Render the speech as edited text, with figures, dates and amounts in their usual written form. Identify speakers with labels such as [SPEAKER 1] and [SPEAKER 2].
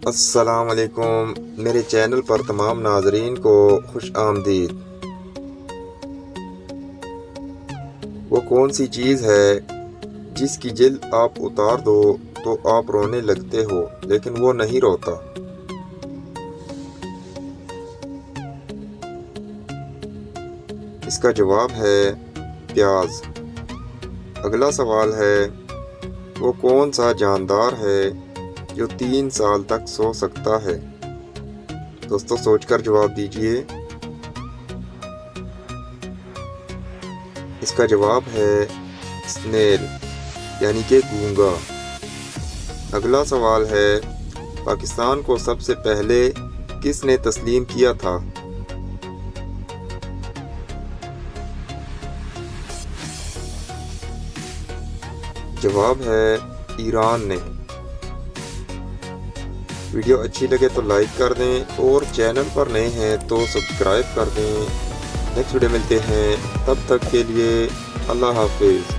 [SPEAKER 1] السلام علیکم، میرے چینل پر تمام ناظرین کو خوش آمدید۔ وہ کون سی چیز ہے جس کی جلد آپ اتار دو تو آپ رونے لگتے ہو لیکن وہ نہیں روتا؟ اس کا جواب ہے پیاز۔ اگلا سوال ہے، وہ کون سا جاندار ہے جو 3 سال تک سو سکتا ہے؟ دوستو سوچ کر جواب دیجئے۔ اس کا جواب ہے اسنیل یعنی کہ گونگا۔ اگلا سوال ہے، پاکستان کو سب سے پہلے کس نے تسلیم کیا تھا؟ جواب ہے ایران نے۔ ویڈیو اچھی لگے تو لائک کر دیں اور چینل پر نئے ہیں تو سبسکرائب کر دیں۔ نیکسٹ ویڈیو ملتے ہیں، تب تک کے لیے اللہ حافظ۔